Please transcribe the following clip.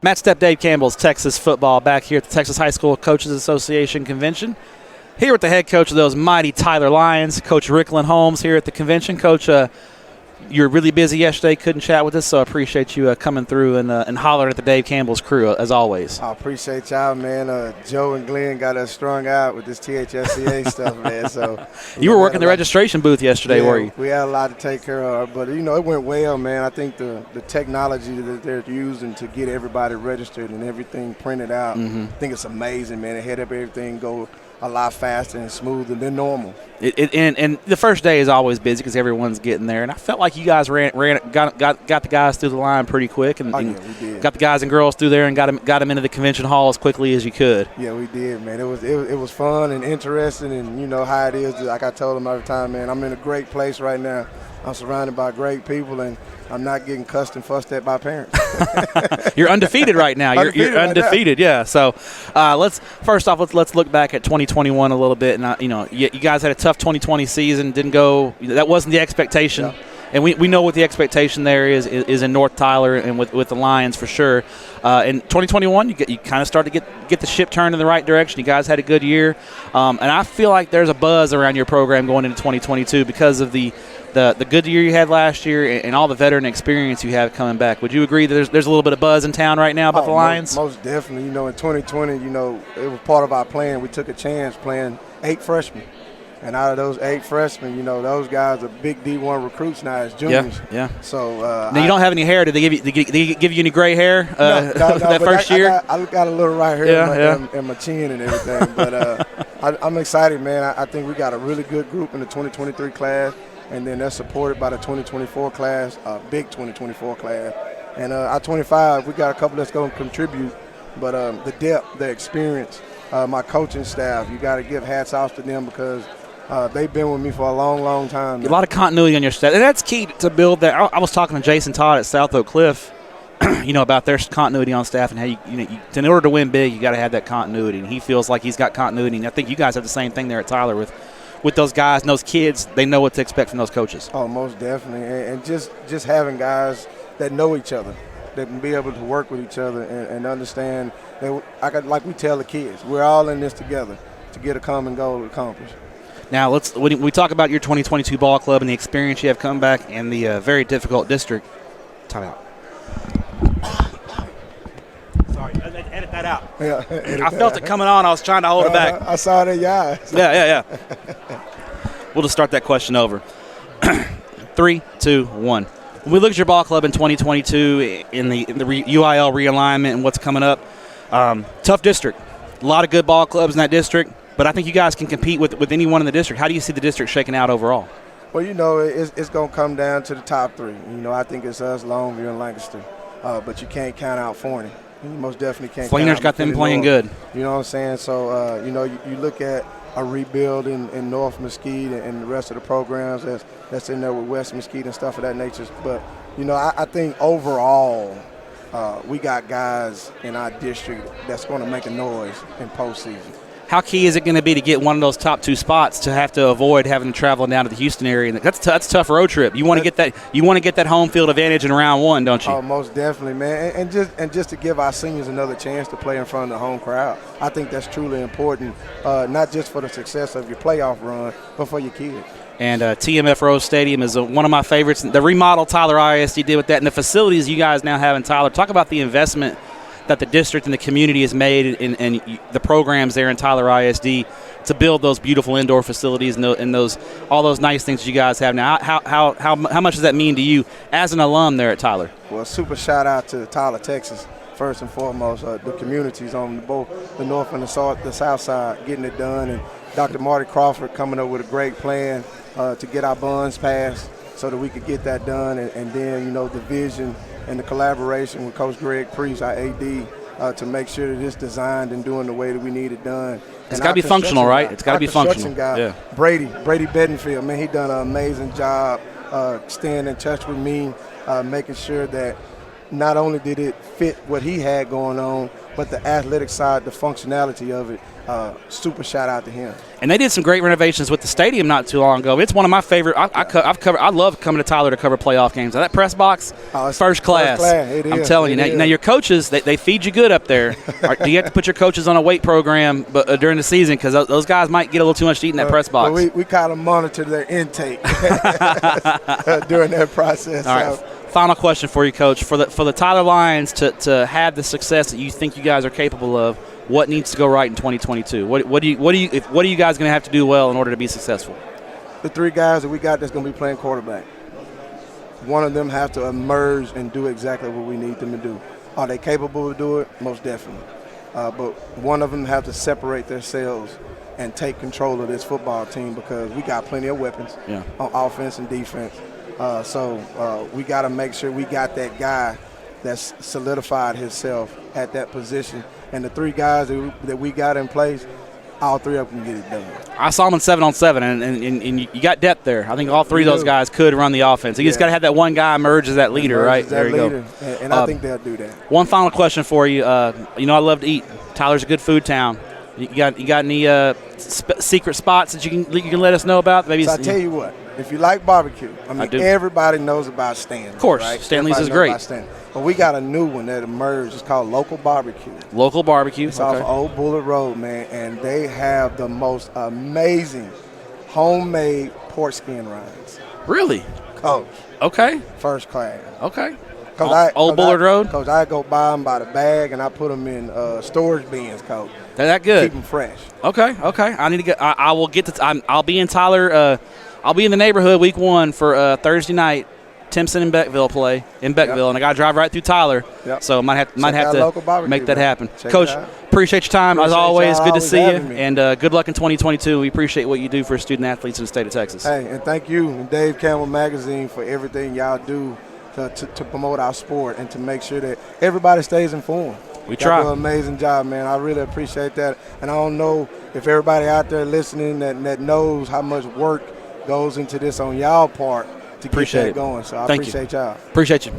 Matt Step, Dave Campbell's Texas football back here at the Texas High School Coaches Association Convention. Here with the head coach of those mighty Tyler Lions, Coach Ricklan Holmes here at the convention. Coach, you were really busy yesterday, couldn't chat with us, so I appreciate you coming through and hollering at the Dave Campbell's crew, as always. I appreciate y'all, man. Joe and Glenn got us strung out with this THSCA stuff, man. So you were working the registration booth yesterday, were you? We had a lot to take care of, but, it went well, man. I think the technology that they're using to get everybody registered and everything printed out, I think it's amazing, man. It had everything go a lot faster and smoother than normal. And the first day is always busy because everyone's getting there. And I felt like you guys got the guys through the line pretty quick, and, we did. Got the guys and girls through there and got them into the convention hall as quickly as you could. Yeah, we did, man. It was fun and interesting, and you know how it is. Like I told them every time, man, I'm in a great place right now. I'm surrounded by great people, and I'm not getting cussed and fussed at by parents. You're undefeated right now. You're undefeated, yeah. So let's look back at 2021 a little bit. And you guys had a tough 2020 season. Didn't go. That wasn't the expectation. Yeah. And we know what the expectation there is in North Tyler and with the Lions for sure. In 2021, you kind of started to get the ship turned in the right direction. You guys had a good year, and I feel like there's a buzz around your program going into 2022 because of the good year you had last year and all the veteran experience you have coming back. Would you agree that there's a little bit of buzz in town right now about the Lions? Most definitely. In 2020, it was part of our plan. We took a chance playing 8 freshmen. And out of those 8 freshmen, those guys are big D1 recruits now as juniors. Yeah. So now you don't have any hair. Did they give you any gray hair no, that first year? I got a little right here in my chin and everything. But I'm excited, man. I think we got a really good group in the 2023 class, and then they're supported by the 2024 class, big 2024 class. And our 25, we got a couple that's going to contribute. But the depth, the experience, my coaching staff, you got to give hats off to them because they've been with me for a long, long time now. A lot of continuity on your staff. And that's key to build that. I was talking to Jason Todd at South Oak Cliff, about their continuity on staff and how in order to win big, you got to have that continuity. And he feels like he's got continuity. And I think you guys have the same thing there at Tyler with those guys and those kids. They know what to expect from those coaches. Oh, most definitely. And just having guys that know each other, that can be able to work with each other and understand that, like we tell the kids, we're all in this together to get a common goal accomplished. Now, when we talk about your 2022 ball club and the experience you have come back and the very difficult district. Time out. Sorry, edit that out. Yeah, I felt it coming on. I was trying to hold it back. I saw it in your eyes. Yeah. We'll just start that question over. 3, 2, 1. When we look at your ball club in 2022 in the UIL realignment and what's coming up, tough district. A lot of good ball clubs in that district. But I think you guys can compete with anyone in the district. How do you see the district shaking out overall? Well, it's going to come down to the top 3. I think it's us, Longview, and Lancaster. But you can't count out Forney. You most definitely can't. Fleener's got them playing good. You know what I'm saying? So, you look at a rebuild in North Mesquite and the rest of the programs that's in there with West Mesquite and stuff of that nature. But, I think overall we got guys in our district that's going to make a noise in postseason. How key is it going to be to get one of those top 2 spots to have to avoid having to travel down to the Houston area? That's a tough road trip. You want to get that. You want to get that home field advantage in round 1, don't you? Oh, most definitely, man. And just to give our seniors another chance to play in front of the home crowd. I think that's truly important, not just for the success of your playoff run, but for your kids. And TMF Rose Stadium is one of my favorites. The remodel Tyler ISD did with that, and the facilities you guys now have in Tyler. Talk about the investment that the district and the community has made in the programs there in Tyler ISD to build those beautiful indoor facilities and all those nice things that you guys have now. How much does that mean to you as an alum there at Tyler? Well, super shout out to Tyler, Texas, first and foremost. The communities on both the north and the south side getting it done, and Dr. Marty Crawford coming up with a great plan to get our bonds passed so that we could get that done, and then the vision and the collaboration with Coach Greg Priest, our AD, to make sure that it's designed and doing the way that we need it done. It's got to be functional, right? It's got to be functional. Guy, yeah. Brady Bedingfield, man, he done an amazing job staying in touch with me, making sure that not only did it fit what he had going on, but the athletic side, the functionality of it, super shout out to him. And they did some great renovations with the stadium not too long ago. It's one of my favorite. I love coming to Tyler to cover playoff games. Now, that press box, first class. It I'm is. telling you. Now, your coaches, they feed you good up there. Do you have to put your coaches on a weight program during the season? Because those guys might get a little too much to eat in that press box. Well, we kind of monitor their intake during that process. All right. Final question for you, Coach. For the Tyler Lions to have the success that you think you guys are capable of, what needs to go right in 2022? What are you guys going to have to do well in order to be successful? The 3 guys that we got that's going to be playing quarterback. One of them have to emerge and do exactly what we need them to do. Are they capable of doing it? Most definitely. But one of them have to separate themselves and take control of this football team, because we got plenty of weapons on offense and defense. So we got to make sure we got that guy that's solidified himself at that position. And the 3 guys that we got in place, all 3 of them can get it done. I saw them in 7-on-7, and you got depth there. I think all 3 of those guys could run the offense. You just got to have that one guy emerge as that leader, right? There you go. And I think they'll do that. One final question for you. I love to eat. Tyler's a good food town. You got any secret spots that you can let us know about? Maybe. So I tell you what, if you like barbecue, everybody knows about Stanley's. Of course, right? Stanley's is great. But we got a new one that emerged. It's called Local Barbecue. Local Barbecue. It's off of Old Bullet Road, man, and they have the most amazing homemade pork skin rinds. Really? Coach. Okay. First class. Okay. Old Bullard Road? Coach, I go buy them by the bag, and I put them in storage bins, Coach. They're that good? Keep them fresh. Okay. I need to get. I will get to. I'll be in Tyler. I'll be in the neighborhood week 1 for Thursday night. Timpson and Beckville play in Beckville, and I got to drive right through Tyler. So I might have to make that happen. Coach, appreciate your time as always. Good to see you, and good luck in 2022. We appreciate what you do for student athletes in the state of Texas. Hey, and thank you and Dave Campbell Magazine for everything y'all do to promote our sport and to make sure that everybody stays informed. We try. You do an amazing job, man. I really appreciate that. And I don't know if everybody out there listening that knows how much work goes into this on y'all part to get that going. So I appreciate y'all. Appreciate you.